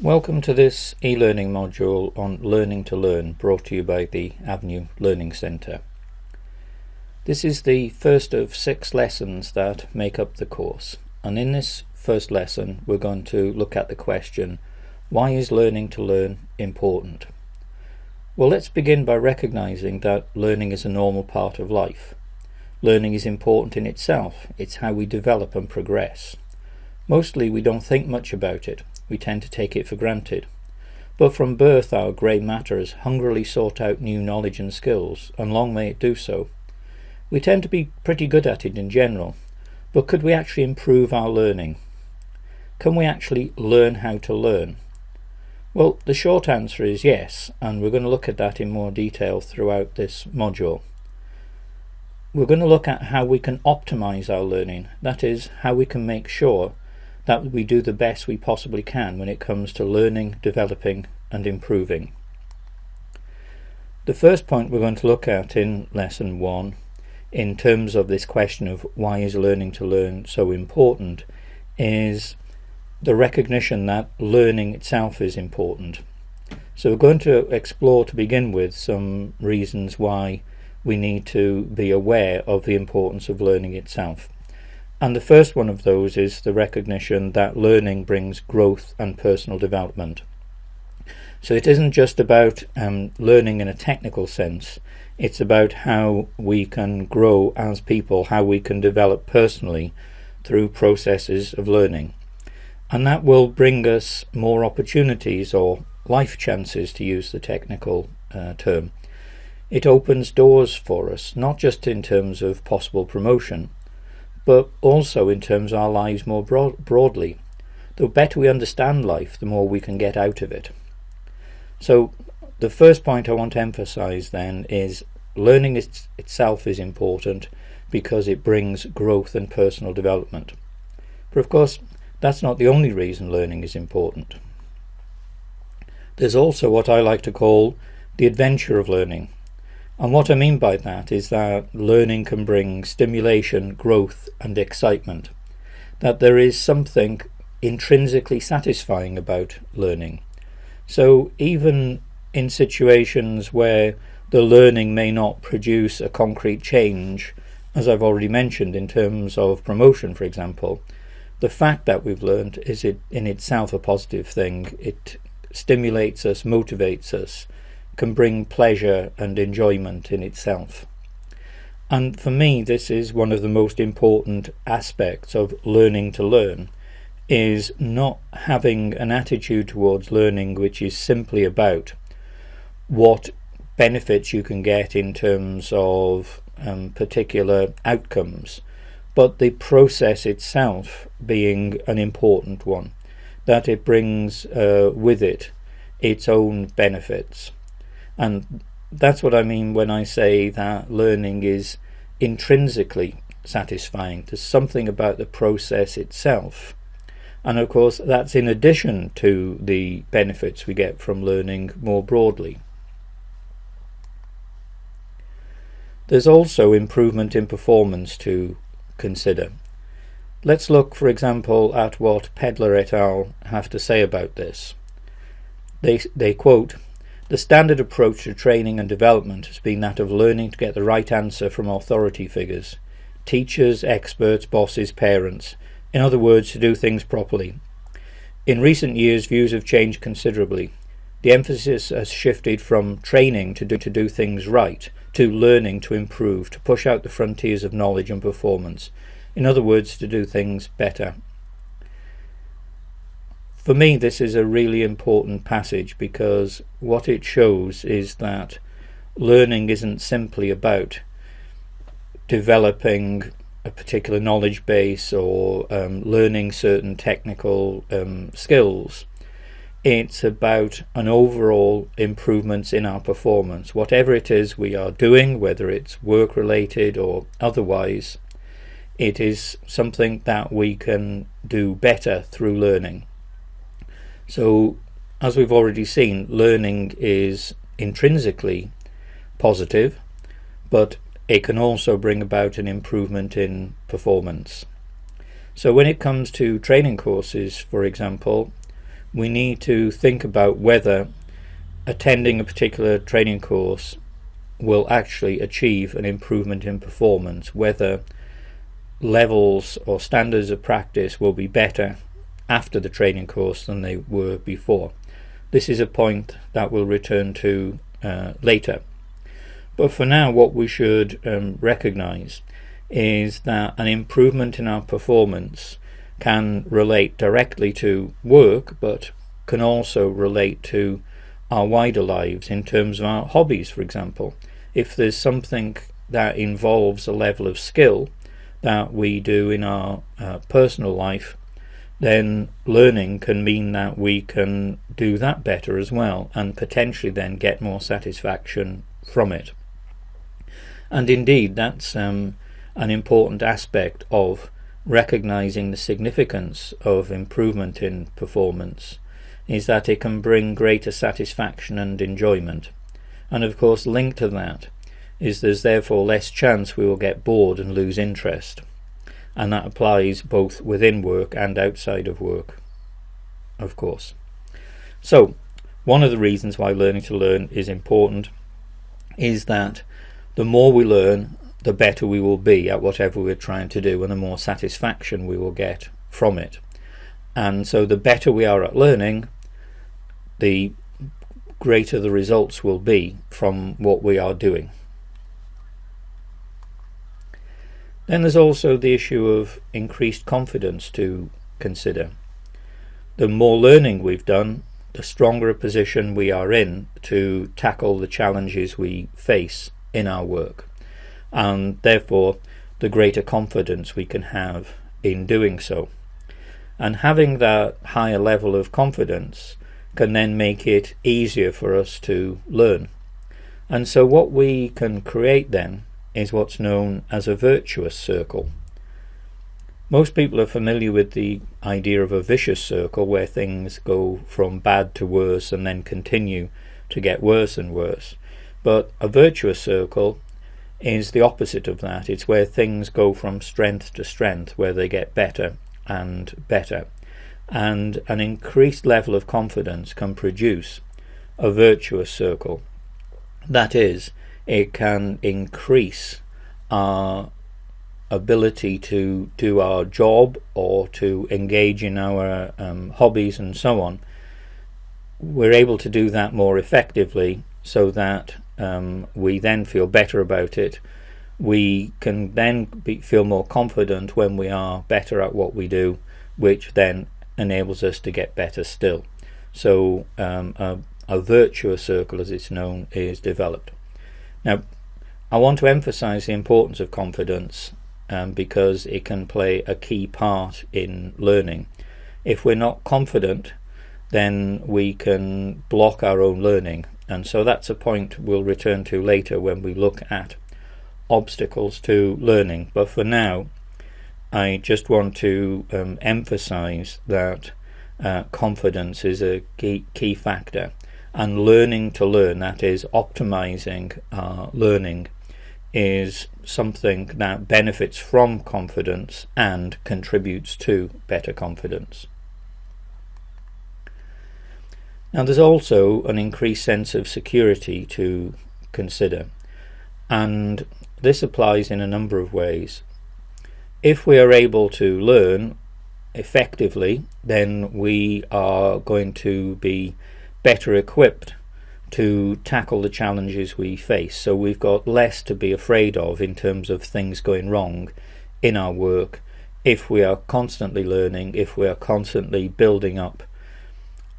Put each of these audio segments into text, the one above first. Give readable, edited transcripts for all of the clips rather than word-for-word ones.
Welcome to this e-learning module on Learning to Learn, brought to you by the Avenue Learning Centre. This is the first of 6 lessons that make up the course, and in this first lesson we're going to look at the question, why is learning to learn important? Well, let's begin by recognising that learning is a normal part of life. Learning is important in itself. It's how we develop and progress. Mostly we don't think much about it. We tend to take it for granted. But from birth our grey matter has hungrily sought out new knowledge and skills, and long may it do so. We tend to be pretty good at it in general, but could we actually improve our learning? Can we actually learn how to learn? Well, the short answer is yes, and we're going to look at that in more detail throughout this module. We're going to look at how we can optimize our learning, that is, how we can make sure that we do the best we possibly can when it comes to learning, developing and improving. The first point we're going to look at in lesson 1 in terms of this question of why is learning to learn so important is the recognition that learning itself is important. So we're going to explore to begin with some reasons why we need to be aware of the importance of learning itself. And the first one of those is the recognition that learning brings growth and personal development. So it isn't just about learning in a technical sense, it's about how we can grow as people, how we can develop personally through processes of learning. And that will bring us more opportunities, or life chances to use the technical term. It opens doors for us, not just in terms of possible promotion, but also in terms of our lives more broadly. The better we understand life, the more we can get out of it. So the first point I want to emphasize then is learning itself is important because it brings growth and personal development. But of course, that's not the only reason learning is important. There's also what I like to call the adventure of learning. And what I mean by that is that learning can bring stimulation, growth and excitement. That there is something intrinsically satisfying about learning. So even in situations where the learning may not produce a concrete change, as I've already mentioned in terms of promotion for example, the fact that we've learned is in itself a positive thing. It stimulates us, motivates us, can bring pleasure and enjoyment in itself. And for me this is one of the most important aspects of learning to learn, is not having an attitude towards learning which is simply about what benefits you can get in terms of particular outcomes, but the process itself being an important one, that it brings with it its own benefits. And that's what I mean when I say that learning is intrinsically satisfying. There's something about the process itself. And of course that's in addition to the benefits we get from learning more broadly. There's also improvement in performance to consider. Let's look for example at what Pedler et al. Have to say about this. They quote, "The standard approach to training and development has been that of learning to get the right answer from authority figures, teachers, experts, bosses, parents, in other words, to do things properly. In recent years, views have changed considerably. The emphasis has shifted from training to do things right, to learning to improve, to push out the frontiers of knowledge and performance, in other words, to do things better." For me this is a really important passage because what it shows is that learning isn't simply about developing a particular knowledge base or learning certain technical skills. It's about an overall improvements in our performance. Whatever it is we are doing, whether it's work related or otherwise, it is something that we can do better through learning. So, as we've already seen, learning is intrinsically positive, but it can also bring about an improvement in performance. So when it comes to training courses, for example, we need to think about whether attending a particular training course will actually achieve an improvement in performance, whether levels or standards of practice will be better after the training course than they were before. This is a point that we'll return to later. But for now, what we should recognize is that an improvement in our performance can relate directly to work, but can also relate to our wider lives in terms of our hobbies, for example. If there's something that involves a level of skill that we do in our personal life, then learning can mean that we can do that better as well, and potentially then get more satisfaction from it. And indeed, that's an important aspect of recognizing the significance of improvement in performance, is that it can bring greater satisfaction and enjoyment. And of course, linked to that is there's therefore less chance we will get bored and lose interest. And that applies both within work and outside of work, of course. So, one of the reasons why learning to learn is important is that the more we learn, the better we will be at whatever we're trying to do, and the more satisfaction we will get from it. And so the better we are at learning, the greater the results will be from what we are doing. Then there's also the issue of increased confidence to consider. The more learning we've done, the stronger a position we are in to tackle the challenges we face in our work, and therefore the greater confidence we can have in doing so. And having that higher level of confidence can then make it easier for us to learn. And so what we can create then is what's known as a virtuous circle. Most people are familiar with the idea of a vicious circle, where things go from bad to worse and then continue to get worse and worse. But a virtuous circle is the opposite of that. It's where things go from strength to strength, where they get better and better. And an increased level of confidence can produce a virtuous circle. That is, it can increase our ability to do our job or to engage in our hobbies and so on. We're able to do that more effectively, so that we then feel better about it. We can then feel more confident when we are better at what we do, which then enables us to get better still. So a virtuous circle, as it's known, is developed. Now, I want to emphasize the importance of confidence because it can play a key part in learning. If we're not confident, then we can block our own learning. And so that's a point we'll return to later when we look at obstacles to learning. But for now, I just want to emphasize that confidence is a key factor. And learning to learn, that is optimizing learning, is something that benefits from confidence and contributes to better confidence. Now, there's also an increased sense of security to consider, and this applies in a number of ways. If we are able to learn effectively, then we are going to be better equipped to tackle the challenges we face. So we've got less to be afraid of in terms of things going wrong in our work if we are constantly learning, if we are constantly building up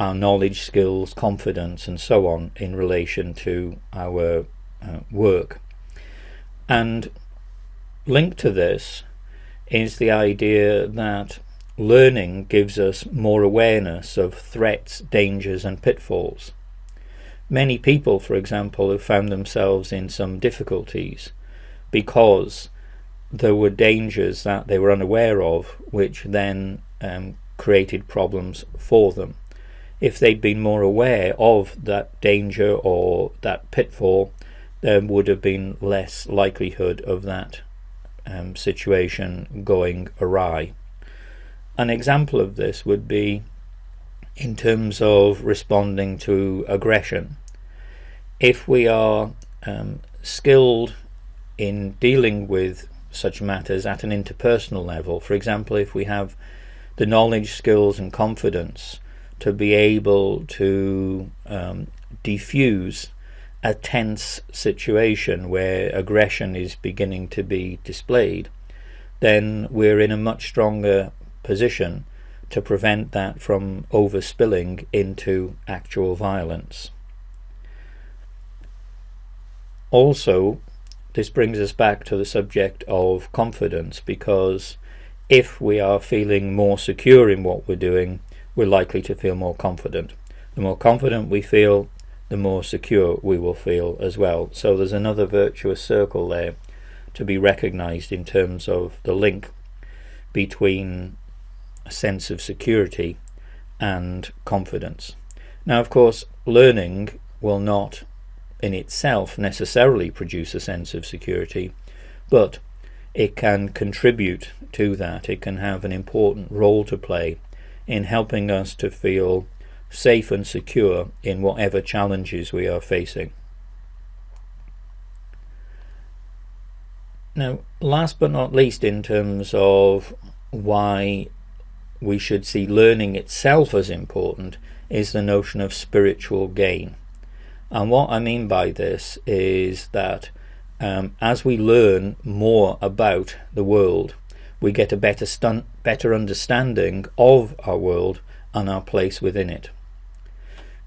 our knowledge, skills, confidence and so on in relation to our work. And linked to this is the idea that learning gives us more awareness of threats, dangers and pitfalls. Many people, for example, have found themselves in some difficulties because there were dangers that they were unaware of, which then created problems for them. If they'd been more aware of that danger or that pitfall, there would have been less likelihood of that situation going awry. An example of this would be in terms of responding to aggression. If we are skilled in dealing with such matters at an interpersonal level, for example, if we have the knowledge, skills and confidence to be able to diffuse a tense situation where aggression is beginning to be displayed, then we're in a much stronger position to prevent that from overspilling into actual violence. Also, this brings us back to the subject of confidence, because if we are feeling more secure in what we're doing, we're likely to feel more confident. The more confident we feel, the more secure we will feel as well. So there's another virtuous circle there to be recognized in terms of the link between a sense of security and confidence. Now, of course, learning will not in itself necessarily produce a sense of security, but it can contribute to that. It can have an important role to play in helping us to feel safe and secure in whatever challenges we are facing. Now, last but not least, in terms of why we should see learning itself as important, is the notion of spiritual gain. And what I mean by this is that as we learn more about the world, we get a better understanding of our world and our place within it.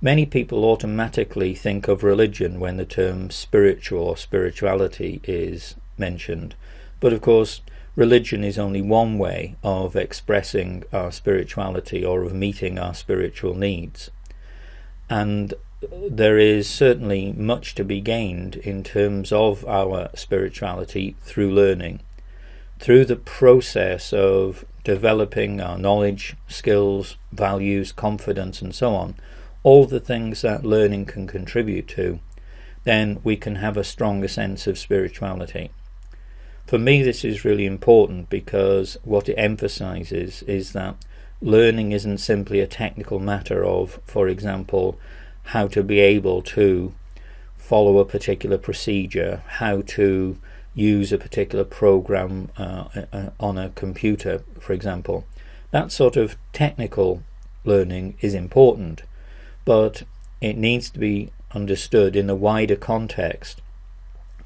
Many people automatically think of religion when the term spiritual or spirituality is mentioned, but of course religion is only one way of expressing our spirituality or of meeting our spiritual needs. And there is certainly much to be gained in terms of our spirituality through learning, through the process of developing our knowledge, skills, values, confidence and so on, all the things that learning can contribute to. Then we can have a stronger sense of spirituality. For me, this is really important because what it emphasizes is that learning isn't simply a technical matter of, for example, how to be able to follow a particular procedure, how to use a particular program on a computer, for example. That sort of technical learning is important, but it needs to be understood in the wider context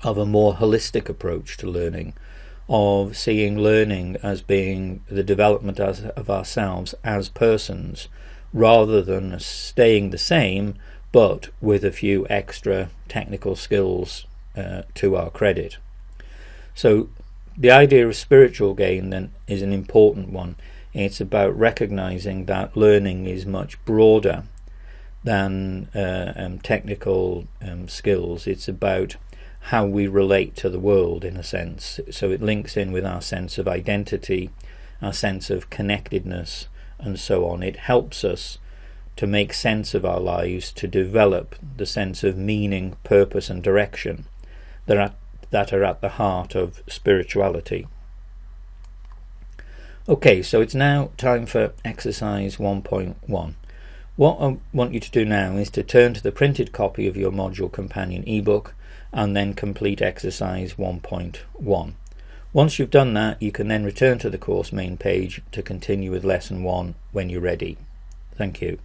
of a more holistic approach to learning, of seeing learning as being the development of ourselves as persons, rather than staying the same but with a few extra technical skills to our credit. So the idea of spiritual gain then is an important one. It's about recognizing that learning is much broader than technical skills. It's about how we relate to the world, in a sense. So it links in with our sense of identity, our sense of connectedness and so on. It helps us to make sense of our lives, to develop the sense of meaning, purpose and direction that are at the heart of spirituality. Okay, so it's now time for exercise 1.1. What I want you to do now is to turn to the printed copy of your module companion ebook and then complete exercise 1.1. Once you've done that, you can then return to the course main page to continue with lesson 1 when you're ready. Thank you.